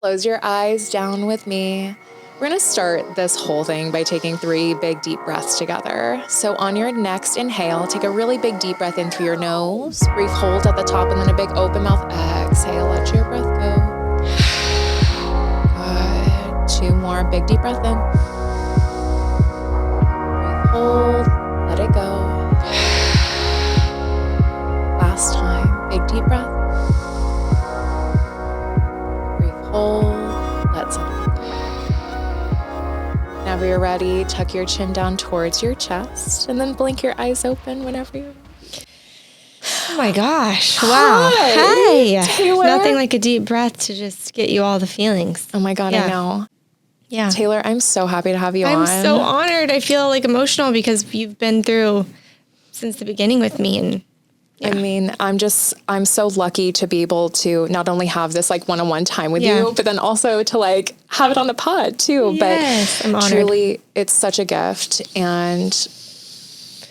Close your eyes down with me. We're going to start this whole thing by taking 3 big deep breaths together. So on your next inhale, take a really big deep breath in through your nose. Brief hold at the top and then a big open mouth exhale. Let your breath go. Good. 2 more. Big deep breath in. Brief hold. Let it go. Last time. Big deep breath. Hold, let something go. Whenever you're ready, tuck your chin down towards your chest and then blink your eyes open whenever you're ready. Oh my gosh. Wow. Hi. Taylor. Nothing like a deep breath to just get you all the feelings. Oh my God, Yeah. I know. Yeah. Taylor, I'm so happy to have you on. I'm so honored. I feel like emotional because you've been through since the beginning with me. And I mean, I'm so lucky to be able to not only have this like one-on-one time with you, but then also to like have it on the pod too. Yes, but I'm honored. Truly, it's such a gift. And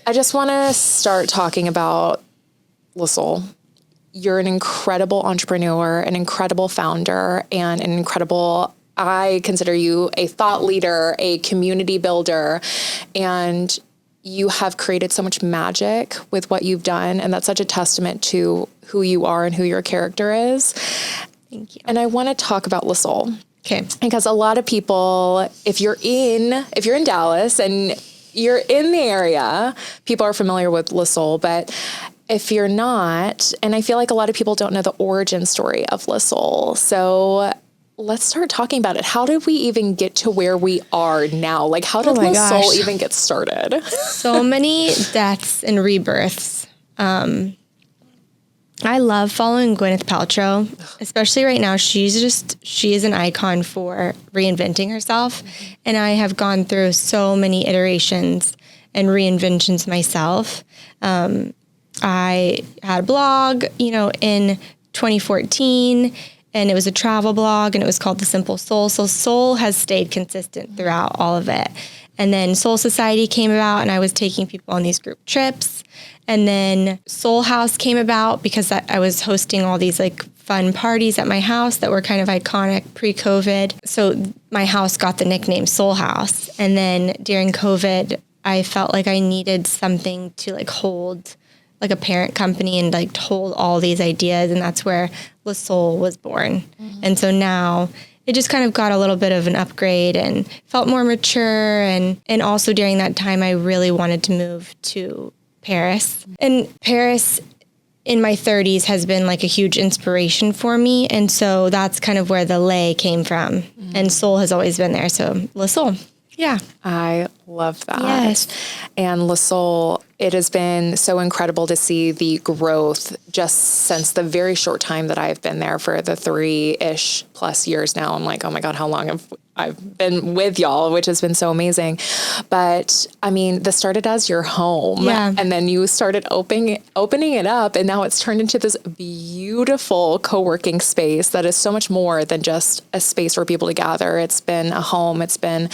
I just want to start talking about LaSoul. You're an incredible entrepreneur, an incredible founder, and an incredible, I consider you a thought leader, a community builder, and you have created so much magic with what you've done. And that's such a testament to who you are and who your character is. Thank you. And I want to talk about LaSoul. Okay. Because a lot of people, if you're in Dallas and you're in the area, people are familiar with LaSoul, but if you're not, and I feel like a lot of people don't know the origin story of LaSoul. So let's start talking about it. How did we even get to where we are now? Like, how did LaSoul even get started? So many deaths and rebirths. I love following Gwyneth Paltrow, especially right now. She is an icon for reinventing herself. And I have gone through so many iterations and reinventions myself. I had a blog, in 2014. And it was a travel blog and it was called The Simple Soul. So Soul has stayed consistent throughout all of it. And then Soul Society came about and I was taking people on these group trips. And then Soul House came about because I was hosting all these like fun parties at my house that were kind of iconic pre-COVID. So my house got the nickname Soul House. And then during COVID, I felt like I needed something to like hold like a parent company and like hold all these ideas. And that's where LaSoul was born. Mm-hmm. And so now it just kind of got a little bit of an upgrade and felt more mature. And also during that time, I really wanted to move to Paris. And Paris in my 30s has been like a huge inspiration for me. And so that's kind of where the lay came from. Mm-hmm. And Soul has always been there. So LaSoul. Yeah. I love that. Yes. And LaSoul, it has been so incredible to see the growth just since the very short time that I've been there for the 3-ish plus years now. I'm like, oh my God, how long have I've been with y'all, which has been so amazing. But I mean, this started as your home and then you started opening it up and now it's turned into this beautiful co-working space that is so much more than just a space for people to gather. It's been a home. It's been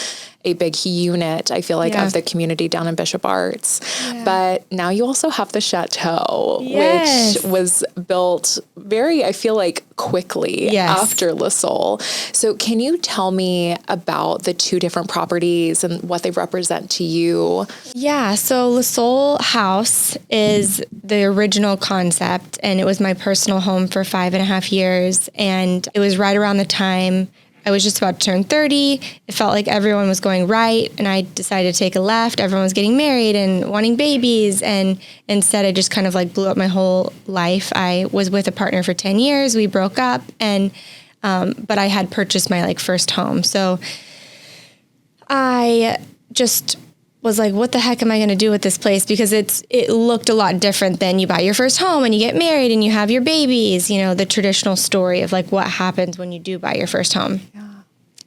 a big unit, I feel like, of the community down in Bishop Arts. Yeah. But now you also have the chateau, which was built very, I feel like, quickly after LaSoul. So can you tell me about the 2 different properties and what they represent to you? Yeah. So LaSoul House is the original concept, and it was my personal home for 5.5 years. And it was right around the time I was just about to turn 30. It felt like everyone was going right, and I decided to take a left. Everyone was getting married and wanting babies, and instead I just kind of like blew up my whole life. I was with a partner for 10 years. We broke up, and but I had purchased my like first home. So I just was like, what the heck am I going to do with this place? Because it looked a lot different than you buy your first home and you get married and you have your babies, the traditional story of like what happens when you do buy your first home. Yeah.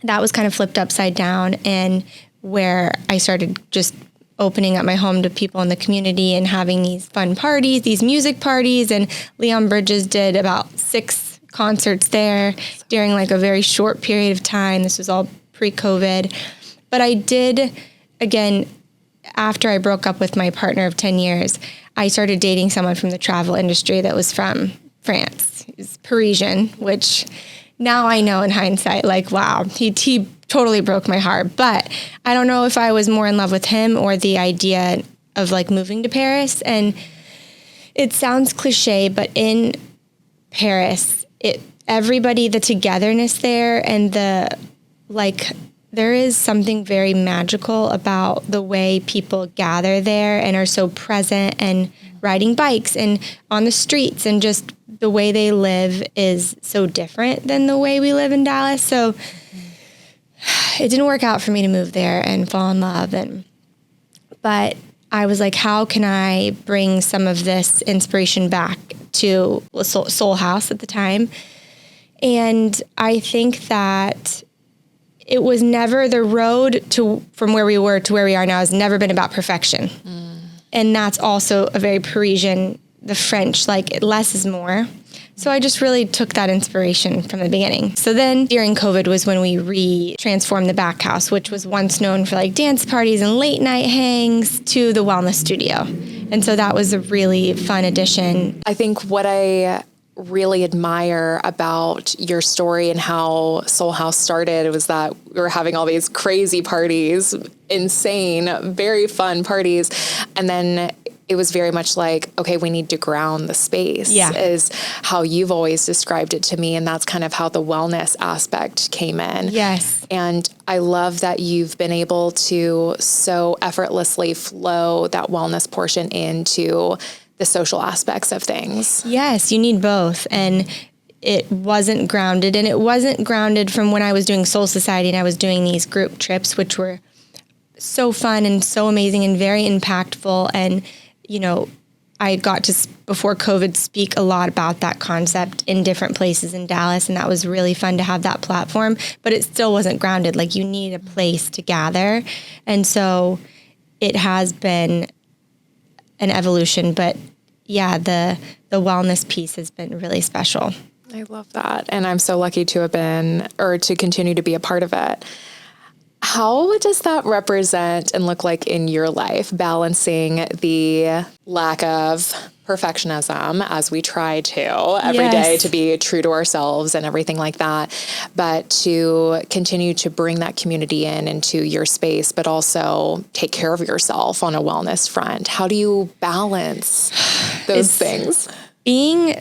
That was kind of flipped upside down, and where I started just opening up my home to people in the community and having these fun parties, these music parties. And Leon Bridges did about 6 concerts there during like a very short period of time. This was all pre-COVID. But I did, again, after I broke up with my partner of 10 years, I started dating someone from the travel industry that was from France. He was Parisian, which now I know in hindsight, like, wow, he totally broke my heart. But I don't know if I was more in love with him or the idea of like moving to Paris. And it sounds cliche, but in Paris, everybody, the togetherness there and there is something very magical about the way people gather there and are so present and riding bikes and on the streets, and just the way they live is so different than the way we live in Dallas. So it didn't work out for me to move there and fall in love. But I was like, how can I bring some of this inspiration back to Soul House at the time? And I think that it was never the road from where we were to where we are now has never been about perfection. And that's also a very Parisian, the French, like less is more. So I just really took that inspiration from the beginning. So then during COVID was when we transformed the back house, which was once known for like dance parties and late night hangs, to the wellness studio. And so that was a really fun addition. I think what I really admire about your story and how Soul House started was that we were having all these crazy parties, insane, very fun parties. And then it was very much like, okay, we need to ground the space, is how you've always described it to me. And that's kind of how the wellness aspect came in. Yes. And I love that you've been able to so effortlessly flow that wellness portion into the social aspects of things. Yes, you need both. And it wasn't grounded. And it wasn't grounded from when I was doing Soul Society and I was doing these group trips, which were so fun and so amazing and very impactful. And, you know, I got to, before COVID, speak a lot about that concept in different places in Dallas. And that was really fun to have that platform, but it still wasn't grounded. Like, you need a place to gather. And so it has been an evolution, but yeah, the wellness piece has been really special. I love that. And I'm so lucky to have been, or to continue to be a part of it. How does that represent and look like in your life, balancing the lack of perfectionism as we try to every day to be true to ourselves and everything like that, but to continue to bring that community into your space, but also take care of yourself on a wellness front? How do you balance those things? Being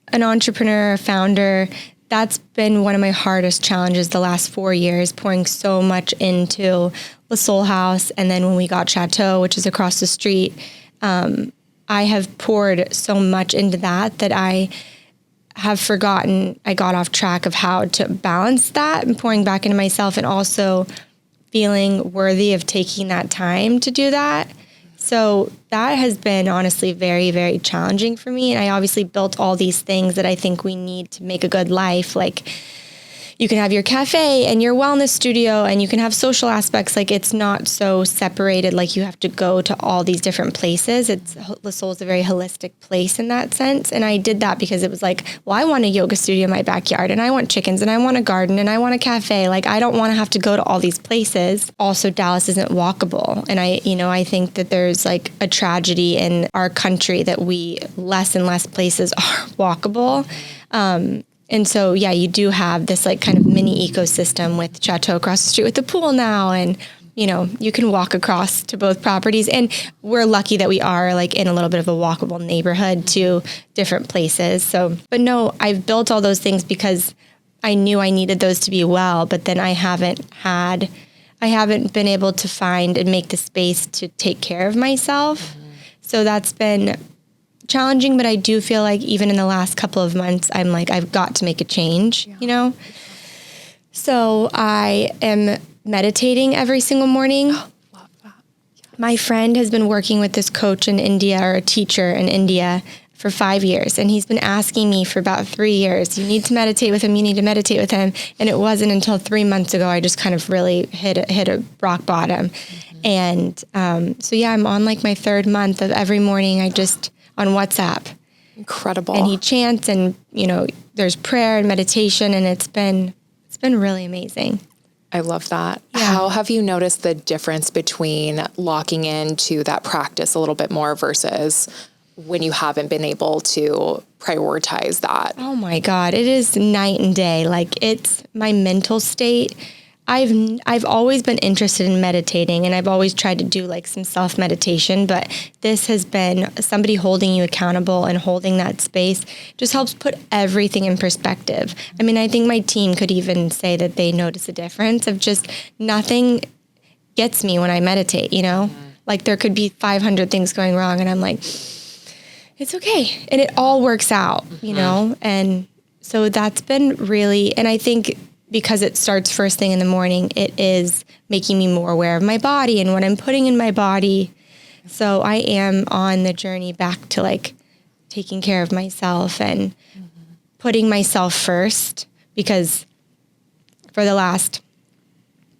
an entrepreneur, founder, that's been one of my hardest challenges the last 4 years, pouring so much into the Soul House. And then when we got Chateau, which is across the street, I have poured so much into that I have forgotten, I got off track of how to balance that and pouring back into myself, and also feeling worthy of taking that time to do that. So that has been honestly very, very challenging for me. And I obviously built all these things that I think we need to make a good life. Like, you can have your cafe and your wellness studio, and you can have social aspects. Like, it's not so separated. Like, you have to go to all these different places. The Soul is a very holistic place in that sense. And I did that because it was like, well, I want a yoga studio in my backyard, and I want chickens, and I want a garden, and I want a cafe. Like, I don't want to have to go to all these places. Also, Dallas isn't walkable. And I think that there's like a tragedy in our country that less and less places are walkable. And so, yeah, you do have this like kind of mini ecosystem with Chateau across the street with the pool now. And, you can walk across to both properties. And we're lucky that we are like in a little bit of a walkable neighborhood to different places. So, but no, I've built all those things because I knew I needed those to be well, but then I haven't been able to find and make the space to take care of myself. So that's been challenging, but I do feel like even in the last couple of months, I'm like, I've got to make a change, So I am meditating every single morning. Love that. Yes. My friend has been working with this coach in India, or a teacher in India, for 5 years. And he's been asking me for about 3 years, you need to meditate with him. You need to meditate with him. And it wasn't until 3 months ago, I just kind of really hit a rock bottom. And so yeah, I'm on like my 3rd month of every morning. I just on WhatsApp. Incredible. And he chants, and there's prayer and meditation, and it's been really amazing. I love that. Yeah. How have you noticed the difference between locking into that practice a little bit more versus when you haven't been able to prioritize that? Oh my God, it is night and day. Like, it's my mental state. I've always been interested in meditating, and I've always tried to do like some self-meditation, but this has been somebody holding you accountable and holding that space just helps put everything in perspective. I mean, I think my team could even say that they notice a difference of just nothing gets me when I meditate, you know? Like, there could be 500 things going wrong, and I'm like, it's okay. And it all works out, you know? And so that's been really, and I think because it starts first thing in the morning, it is making me more aware of my body and what I'm putting in my body. So I am on the journey back to like taking care of myself and putting myself first, because for the last,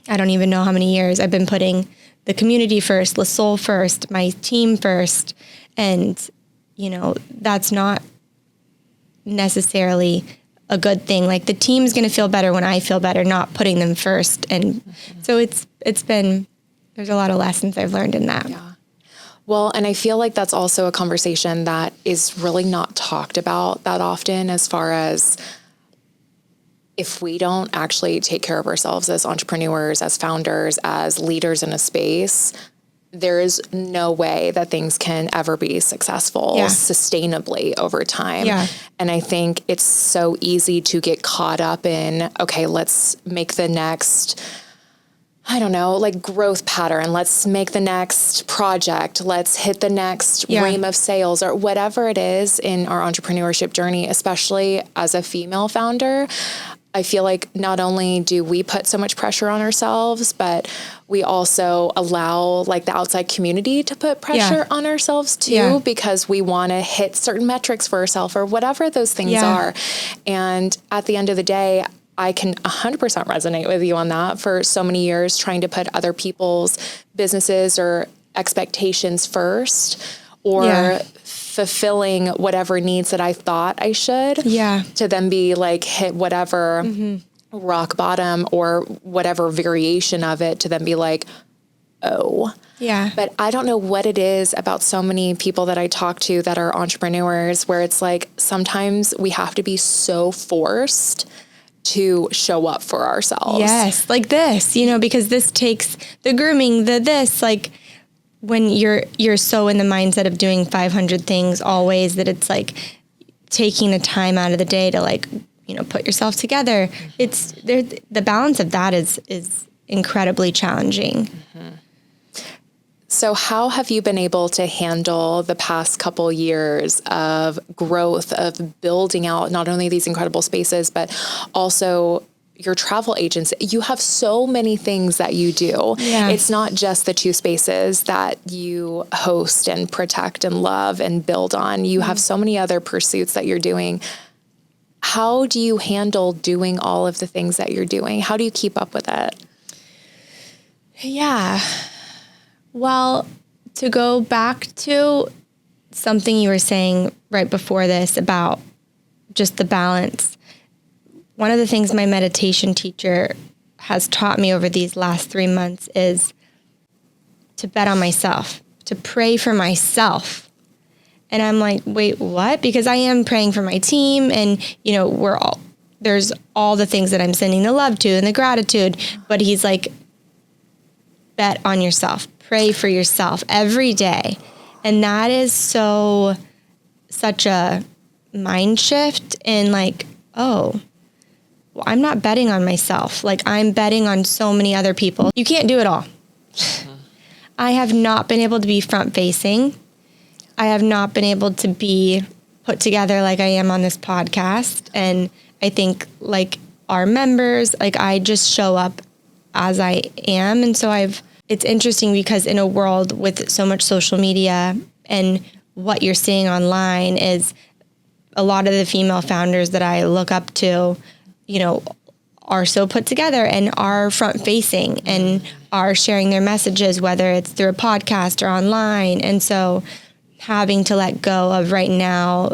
I don't even know how many years, I've been putting the community first, the soul first, my team first. And, you know, that's not necessarily a good thing. Like, the team's going to feel better when I feel better, not putting them first. And so it's been, there's a lot of lessons I've learned in that. Yeah. Well, and I feel like that's also a conversation that is really not talked about that often, as far as if we don't actually take care of ourselves as entrepreneurs, as founders, as leaders in a space, there is no way that things can ever be successful sustainably over time. Yeah. And I think it's so easy to get caught up in, okay, let's make the next, I don't know, like growth pattern. Let's make the next project. Let's hit the next ream of sales, or whatever it is in our entrepreneurship journey, especially as a female founder. I feel like not only do we put so much pressure on ourselves, but we also allow like the outside community to put pressure on ourselves too, because we want to hit certain metrics for ourselves or whatever those things are. And at the end of the day, I can 100% resonate with you on that. For so many years, trying to put other people's businesses or expectations first, or fulfilling whatever needs that I thought I should, to then be like hit whatever rock bottom or whatever variation of it, to then be like, oh. Yeah. But I don't know what it is about so many people that I talk to that are entrepreneurs, where it's like sometimes we have to be so forced to show up for ourselves. Yes, like this, you know, because this takes the grooming, this, like, when you're so in the mindset of doing 500 things always, that it's like taking the time out of the day to, like, you know, put yourself together. It's there. The balance of that is incredibly challenging. So how have you been able to handle the past couple years of growth, of building out not only these incredible spaces, but also your travel agency? You have so many things that you do. Yeah. It's not just the 2 spaces that you host and protect and love and build on. You have so many other pursuits that you're doing. How do you handle doing all of the things that you're doing? How do you keep up with it? Yeah. Well, to go back to something you were saying right before this about just the balance, one of the things my meditation teacher has taught me over these last 3 months is to bet on myself, to pray for myself. And I'm like, wait, what? Because I am praying for my team, and, you know, there's all the things that I'm sending the love to and the gratitude, but he's like, bet on yourself, pray for yourself every day. And that is such a mind shift, and like, oh, well, I'm not betting on myself. Like, I'm betting on so many other people. You can't do it all. I have not been able to be front facing. I have not been able to be put together like I am on this podcast. And I think, like, our members, like, I just show up as I am. And so it's interesting because in a world with so much social media, and what you're seeing online is a lot of the female founders that I look up to, you know, are so put together and are front facing and are sharing their messages, whether it's through a podcast or online. And so having to let go of right now,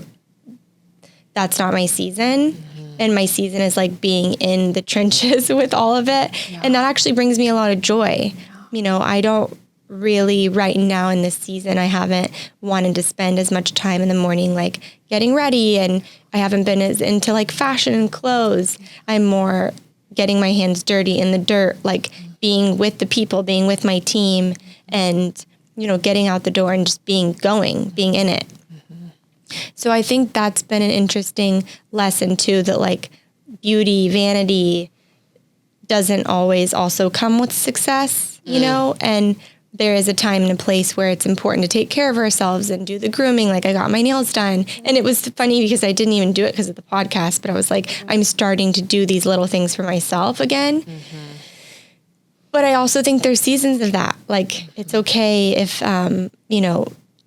that's not my season. And my season is like being in the trenches with all of it. Yeah. And that actually brings me a lot of joy. You know, I don't really right now in this season, I haven't wanted to spend as much time in the morning, like getting ready. And I haven't been as into like fashion and clothes. I'm more getting my hands dirty in the dirt, like being with the people, being with my team, and, getting out the door and just being in it. So I think that's been an interesting lesson too, that like beauty, vanity doesn't always also come with success, and there is a time and a place where it's important to take care of ourselves and do the grooming. Like I got my nails done, and it was funny because I didn't even do it because of the podcast, but I was like, I'm starting to do these little things for myself again. But I also think there's seasons of that. Like it's okay if, I'm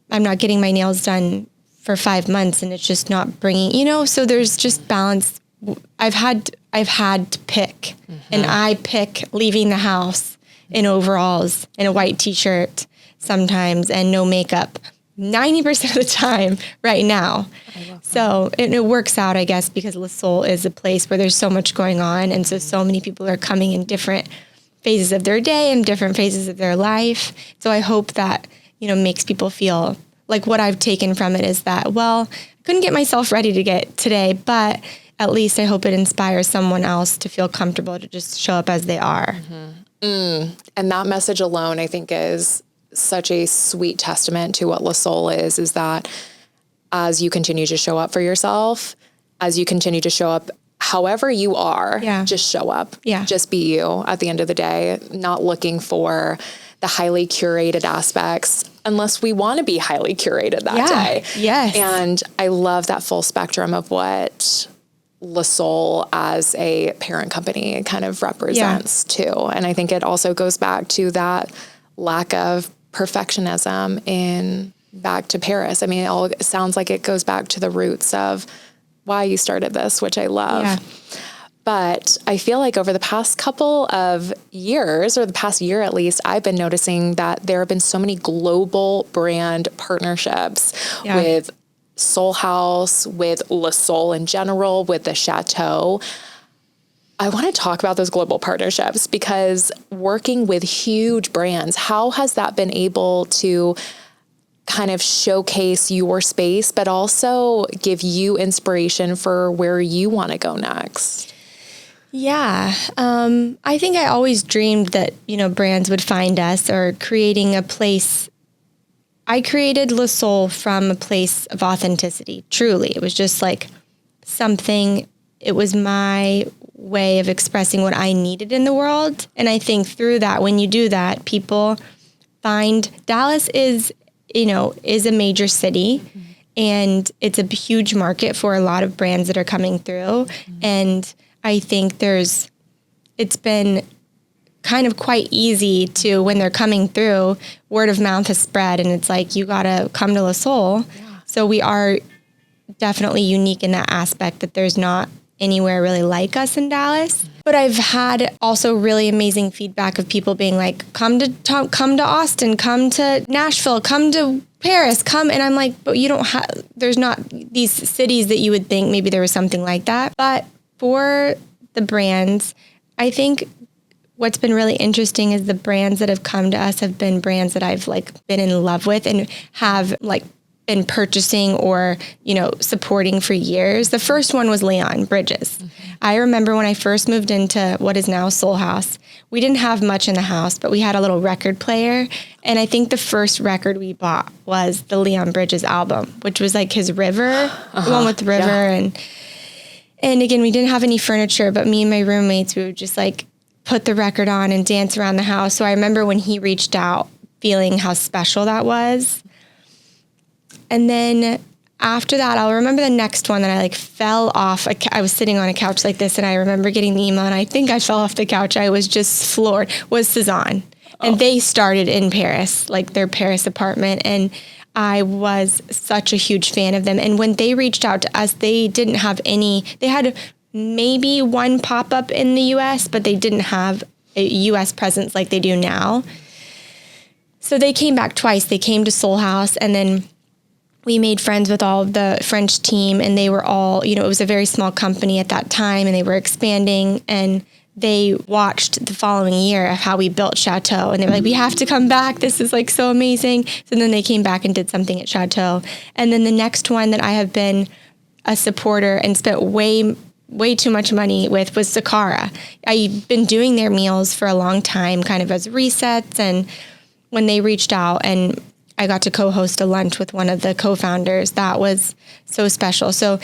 not getting my nails done for 5 months and it's just not bringing, so there's just balance. I've had to pick, and I pick leaving the house in overalls and a white t-shirt sometimes and no makeup 90% of the time right now. So it works out, I guess, because Le Soul is a place where there's so much going on. And so many people are coming in different phases of their day and different phases of their life. So I hope that, makes people feel like what I've taken from it is that, well, I couldn't get myself ready to get today, but at least I hope it inspires someone else to feel comfortable to just show up as they are. And that message alone, I think, is such a sweet testament to what Le Soul is that as you continue to show up for yourself, as you continue to show up however you are, just show up. Just be you at the end of the day, not looking for the highly curated aspects unless we want to be highly curated that day. Yes. And I love that full spectrum of what Le Soul as a parent company kind of represents too. And I think it also goes back to that lack of perfectionism in back to Paris. I mean, it sounds like it goes back to the roots of why you started this, which I love. Yeah. But I feel like over the past couple of years, or the past year at least, I've been noticing that there have been so many global brand partnerships with Soul House, with Le Soul in general, with the Chateau. I want to talk about those global partnerships because working with huge brands, how has that been able to kind of showcase your space, but also give you inspiration for where you want to go next? Yeah. I think I always dreamed that, brands would find us, or creating a place. I created Le Soul from a place of authenticity. Truly. It was just like something, it was my way of expressing what I needed in the world. And I think through that, when you do that, people find Dallas is a major city, and it's a huge market for a lot of brands that are coming through. And I think it's been kind of quite easy to, when they're coming through, word of mouth has spread, and it's like, you got to come to Le Soul. Yeah. So we are definitely unique in that aspect, that there's not anywhere really like us in Dallas. But I've had also really amazing feedback of people being like, come to Austin, come to Nashville, come to Paris, come. And I'm like, but there's not these cities that you would think maybe there was something like that. But for the brands, I think what's been really interesting is the brands that have come to us have been brands that I've been in love with and have been purchasing or, supporting for years. The first one was Leon Bridges. Mm-hmm. I remember when I first moved into what is now Soul House, we didn't have much in the house, but we had a little record player. And I think the first record we bought was the Leon Bridges album, which was his River, the one with the river. Yeah. And again, we didn't have any furniture, but me and my roommates, we would just put the record on and dance around the house. So I remember when he reached out, feeling how special that was. And then after that, I'll remember the next one that I fell off. I was sitting on a couch like this, and I remember getting the email, and I think I fell off the couch. I was just floored. Was Cezanne. And they started in Paris, their Paris apartment. And I was such a huge fan of them. And when they reached out to us, they didn't have any, they had maybe one pop-up in the U.S., but they didn't have a U.S. presence like they do now. So they came back twice. They came to Soul House, and then we made friends with all of the French team, and they were all, it was a very small company at that time, and they were expanding, and they watched the following year of how we built Chateau, and they were like, we have to come back. This is like so amazing. So then they came back and did something at Chateau. And then the next one that I have been a supporter and spent way too much money with was Sakara. I've been doing their meals for a long time, kind of as resets. And when they reached out and I got to co-host a lunch with one of the co-founders, that was so special. So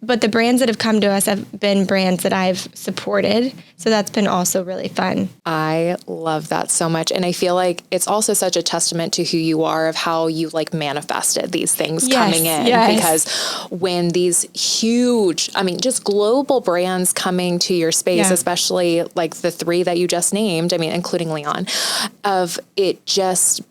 but the brands that have come to us have been brands that I've supported. So that's been also really fun. I love that so much. And I feel like it's also such a testament to who you are, of how you like manifested these things coming in. Yes. Because when these huge, just global brands coming to your space, especially like the 3 that you just named, including Leon, of it just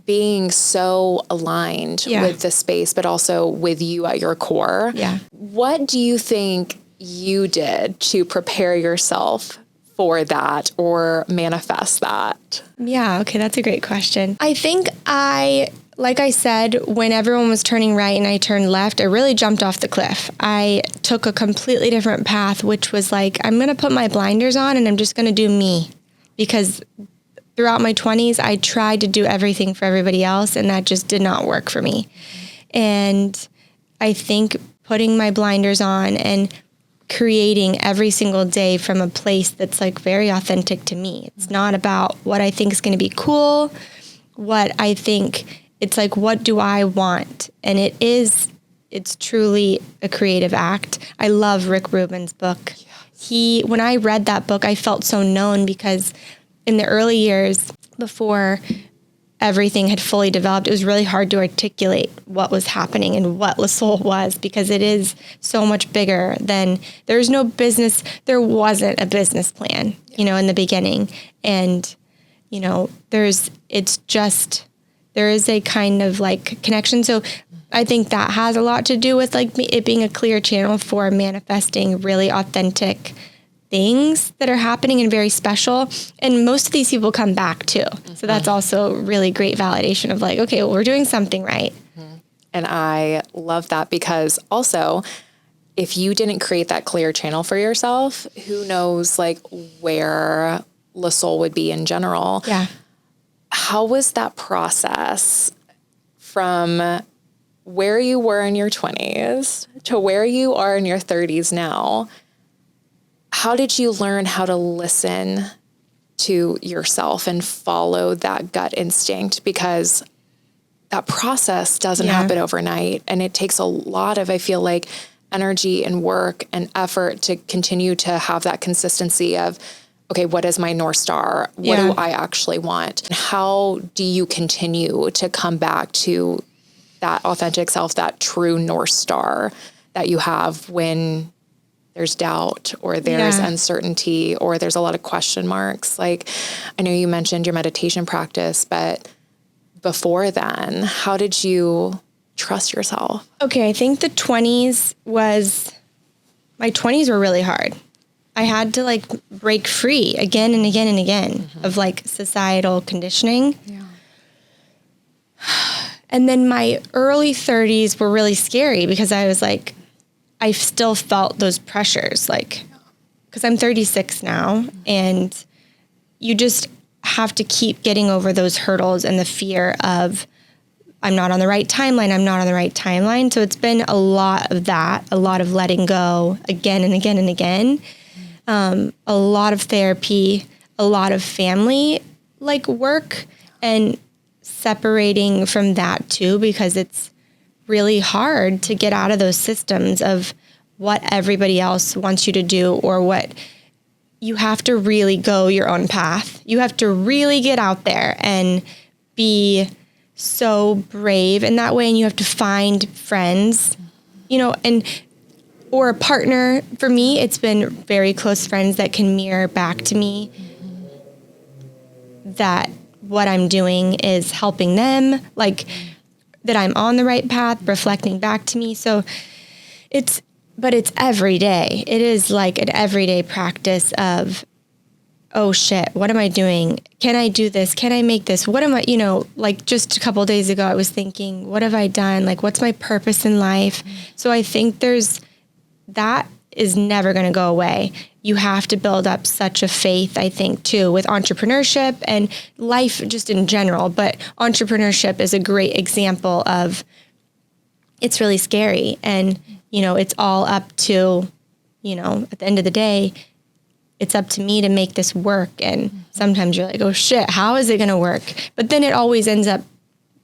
being so aligned with the space, but also with you at your core. Yeah. What do you think you did to prepare yourself for that or manifest that? Yeah. Okay. That's a great question. I think like I said, when everyone was turning right and I turned left, I really jumped off the cliff. I took a completely different path, which was like, I'm going to put my blinders on and I'm just going to do me, because throughout my 20s, I tried to do everything for everybody else, and that just did not work for me. And I think putting my blinders on and creating every single day from a place that's like very authentic to me. It's not about what I think is going to be cool, it's like, what do I want? And it's truly a creative act. I love Rick Rubin's book. Yes. When I read that book, I felt so known, because in the early years before everything had fully developed, it was really hard to articulate what was happening and what Le Soul was, because it is so much bigger than, there wasn't a business plan, in the beginning. And, there is a kind of like connection. So I think that has a lot to do with like it being a clear channel for manifesting really authentic things that are happening and very special. And most of these people come back too. Mm-hmm. So that's also really great validation of like, okay, well, we're doing something right. Mm-hmm. And I love that, because also if you didn't create that clear channel for yourself, who knows like where Le Soul would be in general. Yeah. How was that process from where you were in your 20s to where you are in your 30s now? How did you learn how to listen to yourself and follow that gut instinct? Because that process doesn't happen overnight, and it takes a lot of, I feel like, energy and work and effort to continue to have that consistency of, okay, what is my North Star? What do I actually want? How do you continue to come back to that authentic self, that true North Star that you have when there's doubt or there's uncertainty or there's a lot of question marks? Like, I know you mentioned your meditation practice, but before then, how did you trust yourself? Okay, I think my 20s were really hard. I had to like break free again and again and again of like societal conditioning. Yeah. And then my early 30s were really scary, because I was like, I still felt those pressures, like, because I'm 36 now, and you just have to keep getting over those hurdles and the fear of, I'm not on the right timeline. So it's been a lot of that, a lot of letting go again and again and again. A lot of therapy, a lot of family like work, and separating from that too, because it's really hard to get out of those systems of what everybody else wants you to do, or what you have to really go your own path. You have to really get out there and be so brave in that way. And you have to find friends, or a partner. For me, it's been very close friends that can mirror back to me that what I'm doing is helping them, like that I'm on the right path, reflecting back to me. So it's every day. It is like an everyday practice of, oh shit, what am I doing? Can I do this? Can I make this? What am I, like just a couple of days ago, I was thinking, what have I done? Like, what's my purpose in life? So I think that is never going to go away. you have to build up such a faith, I think, too, with entrepreneurship and life just in general. But entrepreneurship is a great example of it's really scary. And, it's all up to, at the end of the day, it's up to me to make this work. And sometimes you're like, oh shit, how is it going to work? But then it always ends up,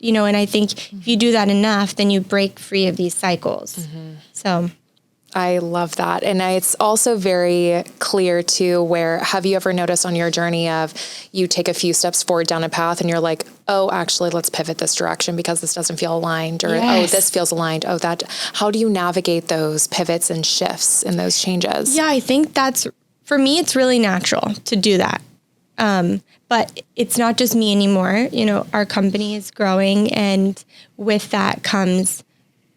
and I think if you do that enough, then you break free of these cycles. So I love that. And it's also very clear too, where have you ever noticed on your journey of you take a few steps forward down a path and you're like, oh, actually, let's pivot this direction because this doesn't feel aligned, or, oh, this feels aligned. Oh, that, how do you navigate those pivots and shifts and those changes? Yeah, I think for me, it's really natural to do that. But it's not just me anymore. Our company is growing, and with that comes,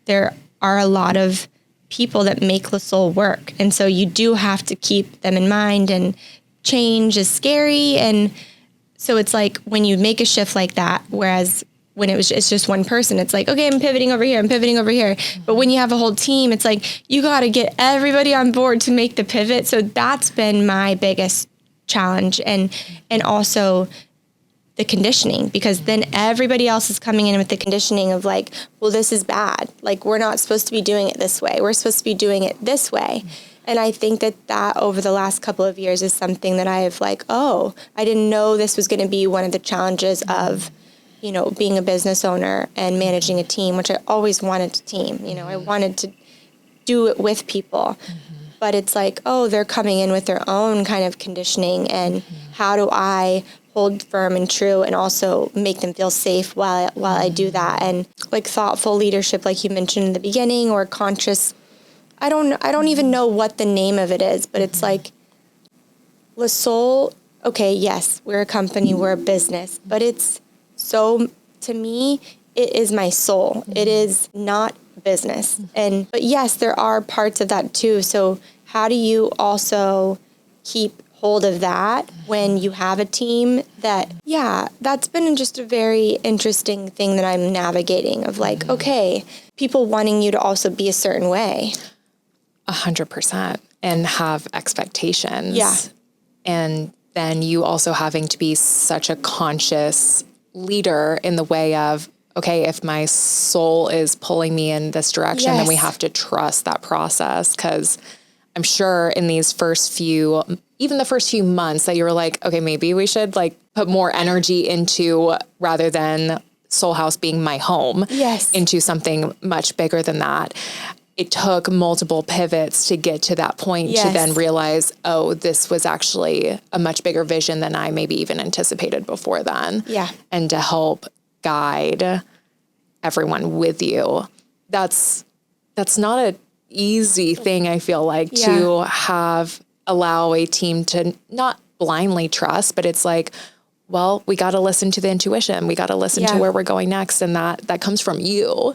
there are a lot of people that make Le Soul work. And so you do have to keep them in mind, and change is scary. And so it's like when you make a shift like that, whereas when it's just one person, it's like, okay, I'm pivoting over here. But when you have a whole team, it's like, you got to get everybody on board to make the pivot. So that's been my biggest challenge. And also the conditioning, because then everybody else is coming in with the conditioning of like, well, this is bad. Like, we're not supposed to be doing it this way. We're supposed to be doing it this way. And I think that over the last couple of years is something that I have like, oh, I didn't know this was going to be one of the challenges of, being a business owner and managing a team, which I always wanted to team. I wanted to do it with people. But it's like, oh, they're coming in with their own kind of conditioning, and how do I hold firm and true and also make them feel safe while I do that? And like thoughtful leadership, like you mentioned in the beginning, or conscious, I don't even know what the name of it is, but it's like Le Soul. Okay, yes, we're a company, we're a business, but so to me, it is my soul. It is not business. But yes, there are parts of that too. So how do you also keep hold of that when you have a team that's been just a very interesting thing that I'm navigating of like, okay, people wanting you to also be a certain way. 100%, and have expectations. Yeah. And then you also having to be such a conscious leader in the way of, okay, if my soul is pulling me in this direction, then we have to trust that process. Because I'm sure in these even the first few months that you were like, okay, maybe we should like put more energy into, rather than Soul House being my home, into something much bigger than that. It took multiple pivots to get to that point to then realize, oh, this was actually a much bigger vision than I maybe even anticipated before then. Yeah. And to help guide everyone with you. That's not an easy thing, I feel like, to allow a team to not blindly trust, but it's like, well, we got to listen to the intuition. We got to listen to where we're going next. And that comes from you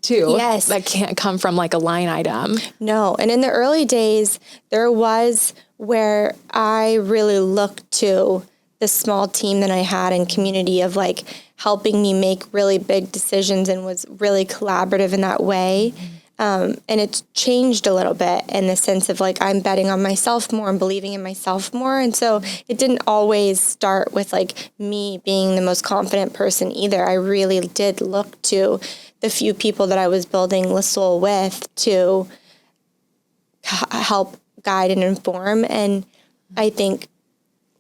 too. Yes. That can't come from like a line item. No. And in the early days, there was where I really looked to the small team that I had in community of like helping me make really big decisions, and was really collaborative in that way. And it's changed a little bit in the sense of like, I'm betting on myself more and believing in myself more. And so it didn't always start with like me being the most confident person either. I really did look to the few people that I was building Le Soul with to help guide and inform. And I think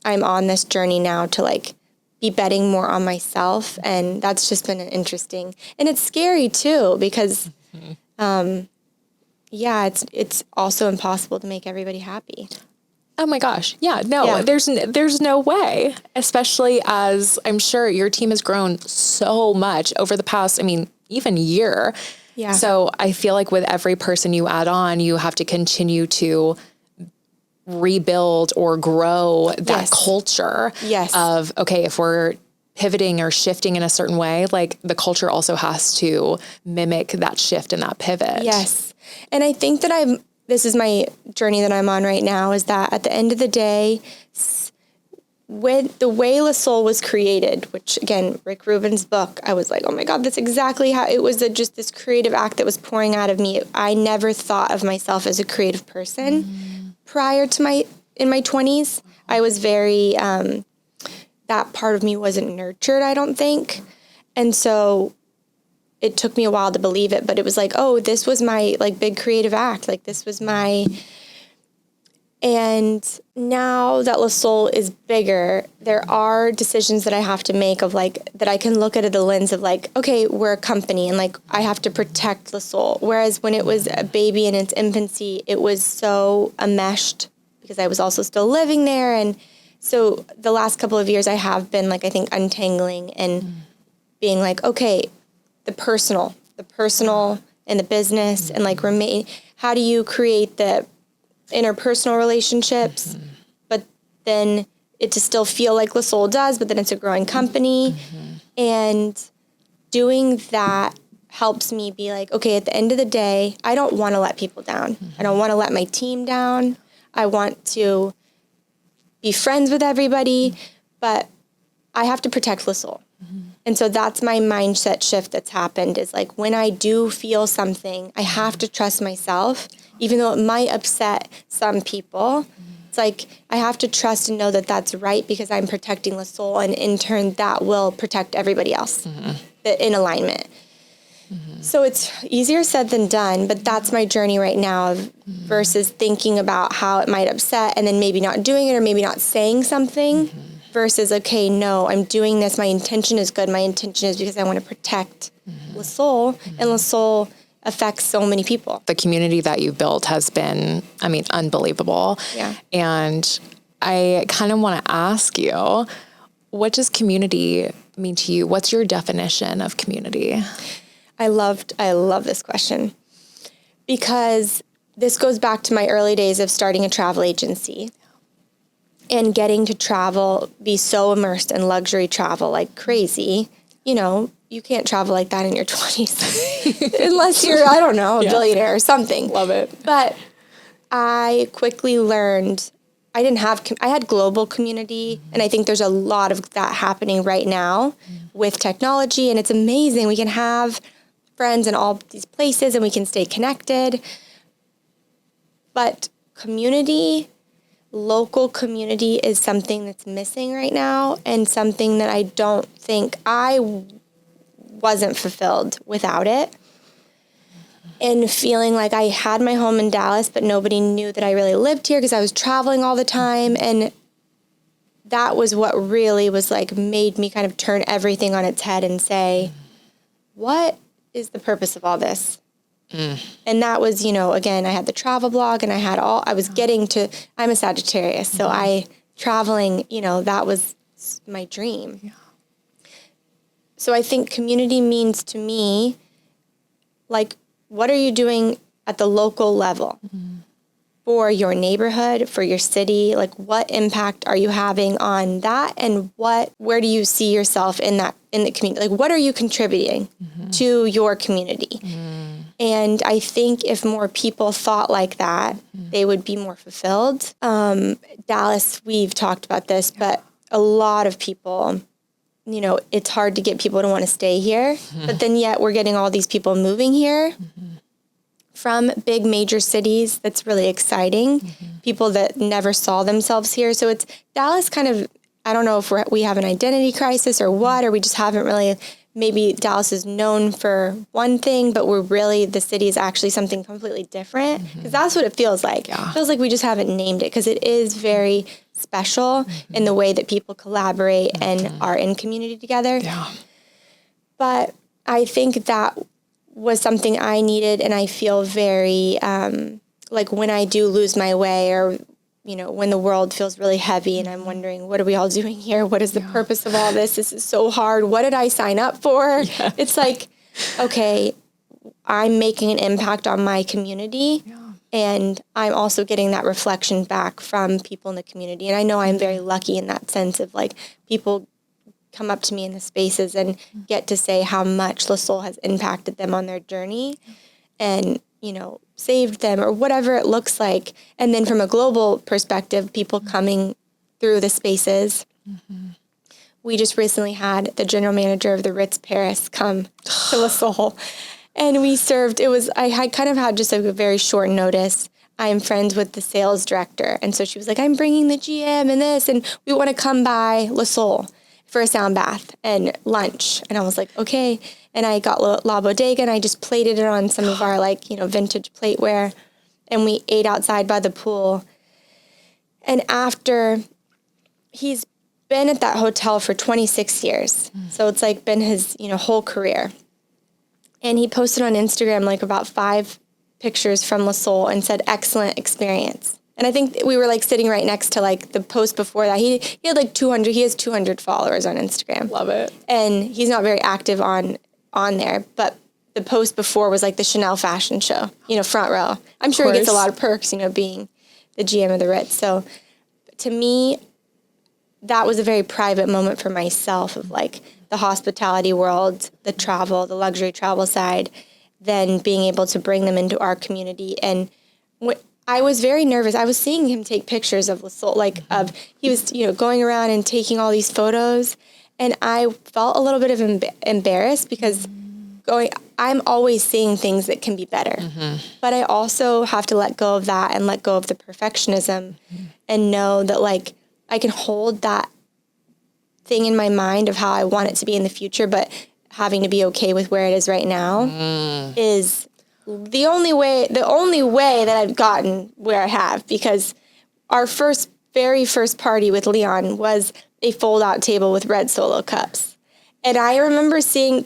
I'm on this journey now to like be betting more on myself. And that's just been an interesting, and it's scary too, because it's also impossible to make everybody happy. Oh my gosh. Yeah, no, there's no way, especially as I'm sure your team has grown so much over the past, even year. Yeah. So I feel like with every person you add on, you have to continue to rebuild or grow that culture of, okay, if we're pivoting or shifting in a certain way, like the culture also has to mimic that shift and that pivot. Yes. And I think that this is my journey that I'm on right now, is that at the end of the day, with the way Le Soul was created, which again, Rick Rubin's book, I was like, oh my God, that's exactly how it was. Just this creative act that was pouring out of me. I never thought of myself as a creative person prior to my in my 20s. I was very, that part of me wasn't nurtured, I don't think. And so it took me a while to believe it, but it was like, oh, this was my like big creative act. Like this was my, and now that Le Soul is bigger, there are decisions that I have to make of like, that I can look at the lens of like, okay, we're a company and like, I have to protect Le Soul. Whereas when it was a baby in its infancy, it was so enmeshed because I was also still living there. And so the last couple of years I have been like, I think untangling and being like, okay, the personal and the business and like remain, how do you create the interpersonal relationships, but then it to still feel like Le Soul does, but then it's a growing company. And doing that helps me be like, okay, at the end of the day, I don't want to let people down. I don't want to let my team down. I want to be friends with everybody, but I have to protect Le Soul. And so that's my mindset shift that's happened is like when I do feel something, I have to trust myself, even though it might upset some people. It's like I have to trust and know that that's right because I'm protecting Le Soul, and in turn that will protect everybody else in alignment. So it's easier said than done, but that's my journey right now versus thinking about how it might upset and then maybe not doing it or maybe not saying something. Versus, okay, no, I'm doing this. My intention is good. My intention is because I want to protect Le Soul, and Le Soul affects so many people. The community that you built has been, I mean, unbelievable. Yeah. And I kind of want to ask you, what does community mean to you? What's your definition of community? I love this question because this goes back to my early days of starting a travel agency. And getting to travel, be so immersed in luxury travel like crazy. You know, you can't travel like that in your 20s unless you're, I don't know, a billionaire or something. Love it. But I quickly learned I had global community, and I think there's a lot of that happening right now with technology, and it's amazing. We can have friends in all these places and we can stay connected. But local community is something that's missing right now, and something that I don't think I wasn't fulfilled without it. And feeling like I had my home in Dallas, but nobody knew that I really lived here because I was traveling all the time. And that was what really was like made me kind of turn everything on its head and say, what is the purpose of all this? And that was, again, I had the travel blog and I'm a Sagittarius. So traveling, that was my dream. Yeah. So I think community means to me, like, what are you doing at the local level for your neighborhood, for your city? Like, what impact are you having on that? And where do you see yourself in the community? Like, what are you contributing to your community? And I think if more people thought like that, they would be more fulfilled. Dallas, we've talked about this, but a lot of people, it's hard to get people to want to stay here. But then yet we're getting all these people moving here from big major cities. That's really exciting. People that never saw themselves here. So it's Dallas kind of, I don't know if we have an identity crisis or what, or we just haven't really. Maybe Dallas is known for one thing, but the city is actually something completely different. Because that's what it feels like. Yeah. It feels like we just haven't named it because it is very special in the way that people collaborate and are in community together. Yeah. But I think that was something I needed, and I feel very, like when I do lose my way or when the world feels really heavy and I'm wondering, what are we all doing here? What is the purpose of all this? This is so hard. What did I sign up for? Yes. It's like, okay, I'm making an impact on my community and I'm also getting that reflection back from people in the community. And I know I'm very lucky in that sense of like people come up to me in the spaces and get to say how much Le Soul has impacted them on their journey and, saved them or whatever it looks like. And then from a global perspective, people coming through the spaces. We just recently had the general manager of the Ritz Paris come to Le Soul, and we served, I had kind of had just a very short notice. I am friends with the sales director. And so she was like, I'm bringing the GM and this, and we want to come by Le Sol for a sound bath and lunch. And I was like, okay. And I got La Bodega, and I just plated it on some of our vintage plateware. And we ate outside by the pool. And after, he's been at that hotel for 26 years. So it's like been his, whole career. And he posted on Instagram like about 5 pictures from Le Sol and said, excellent experience. And I think we were like sitting right next to like the post before that. He had like 200, he has 200 followers on Instagram. Love it. And he's not very active on there, but the post before was like the Chanel fashion show, front row. I'm sure he gets a lot of perks, being the GM of the Ritz. So to me, that was a very private moment for myself of like the hospitality world, the travel, the luxury travel side, then being able to bring them into our community. And I was very nervous. I was seeing him take pictures of Le Sol, he was, going around and taking all these photos. And I felt a little bit of embarrassed because I'm always seeing things that can be better. But I also have to let go of that and let go of the perfectionism and know that like I can hold that thing in my mind of how I want it to be in the future, but having to be okay with where it is right now is the only way that I've gotten where I have, because our very first party with Leon was a fold-out table with red Solo cups. And I remember seeing,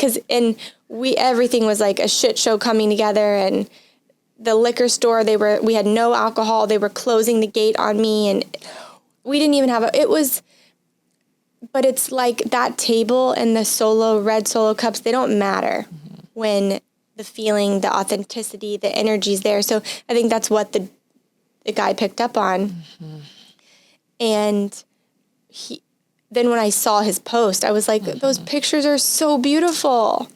everything was like a shit show coming together, and the liquor store, we had no alcohol. They were closing the gate on me, and we didn't even have but it's like that table and the red Solo cups, they don't matter when the feeling, the authenticity, the energy's there. So I think that's what the guy picked up on. And then when I saw his post, I was like, those pictures are so beautiful.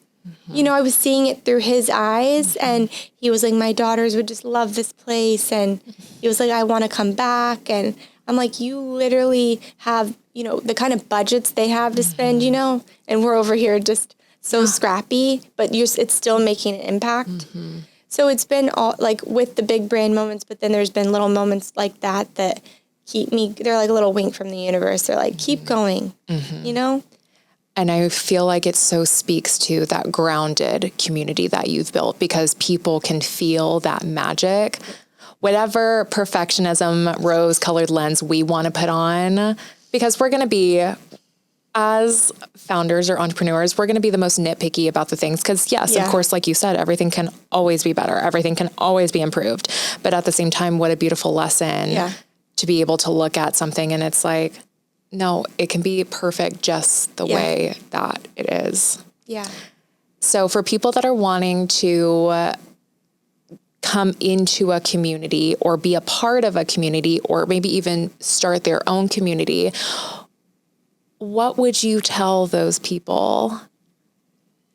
I was seeing it through his eyes, and he was like, my daughters would just love this place. And he was like, I want to come back. And I'm like, you literally have, the kind of budgets they have to spend, and we're over here just so scrappy, but it's still making an impact. So it's been all like with the big brand moments, but then there's been little moments like that keep me, they're like a little wink from the universe. They're like, keep going, And I feel like it so speaks to that grounded community that you've built, because people can feel that magic. Whatever perfectionism, rose-colored lens we want to put on, because we're going to be, as founders or entrepreneurs, we're going to be the most nitpicky about the things. Because yes, of course, like you said, everything can always be better. Everything can always be improved. But at the same time, what a beautiful lesson to be able to look at something and it's like, no, it can be perfect just the way that it is. Yeah. So for people that are wanting to come into a community or be a part of a community or maybe even start their own community, what would you tell those people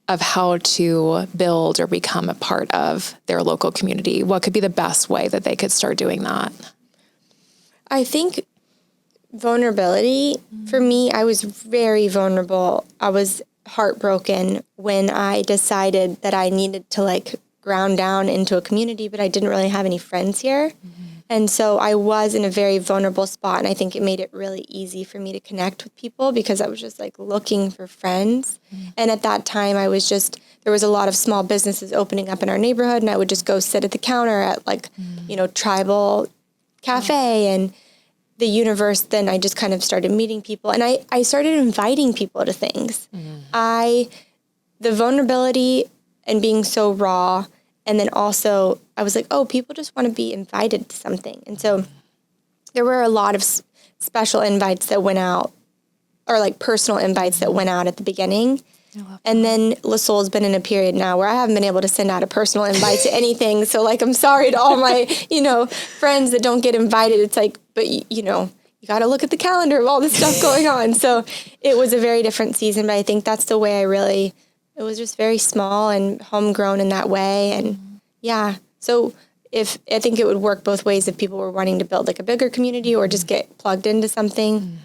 of how to build or become a part of their local community? What could be the best way that they could start doing that? I think vulnerability, for me, I was very vulnerable. I was heartbroken when I decided that I needed to ground down into a community, but I didn't really have any friends here. And so I was in a very vulnerable spot, and I think it made it really easy for me to connect with people because I was just looking for friends. And at that time there was a lot of small businesses opening up in our neighborhood, and I would just go sit at the counter at Tribal Cafe and the universe. Then I just kind of started meeting people, and I started inviting people to things. The vulnerability and being so raw. And then also I was like, oh, people just want to be invited to something. And so there were a lot of special invites that went out, or personal invites that went out at the beginning. And then Le Sol's been in a period now where I haven't been able to send out a personal invite to anything. So I'm sorry to all my, friends that don't get invited. It's but you got to look at the calendar of all this stuff going on. So it was a very different season, but I think that's the way it was just very small and homegrown in that way. And so I think it would work both ways if people were wanting to build a bigger community or just get plugged into something.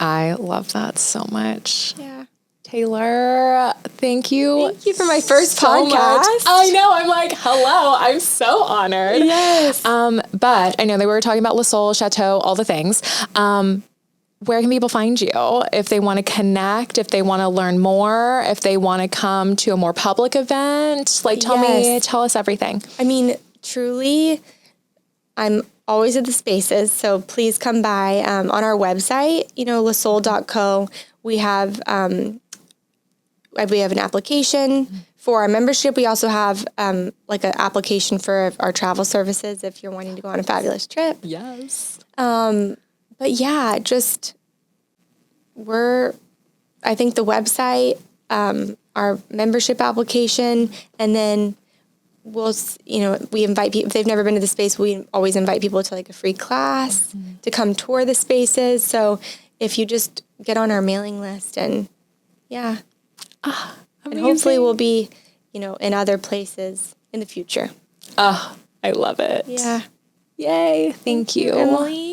I love that so much. Yeah. Taylor, thank you. Thank you for my first so podcast. Much. I know. I'm like, hello. I'm so honored. Yes. But I know they were talking about Le Soul, Chateau, all the things. Where can people find you if they want to connect, if they want to learn more, if they want to come to a more public event? Like, tell us everything. I mean, truly, I'm always at the spaces, so please come by on our website, lesoul.co. We have an application for our membership. We also have like an application for our travel services if you're wanting to go on a fabulous trip. Yes. But yeah, I think the website, our membership application, and then we invite people, if they've never been to the space, we always invite people to like a free class to come tour the spaces. So if you just get on our mailing list and and hopefully we'll be, in other places in the future. I love it. Yeah. Yay. Thank you. Emily.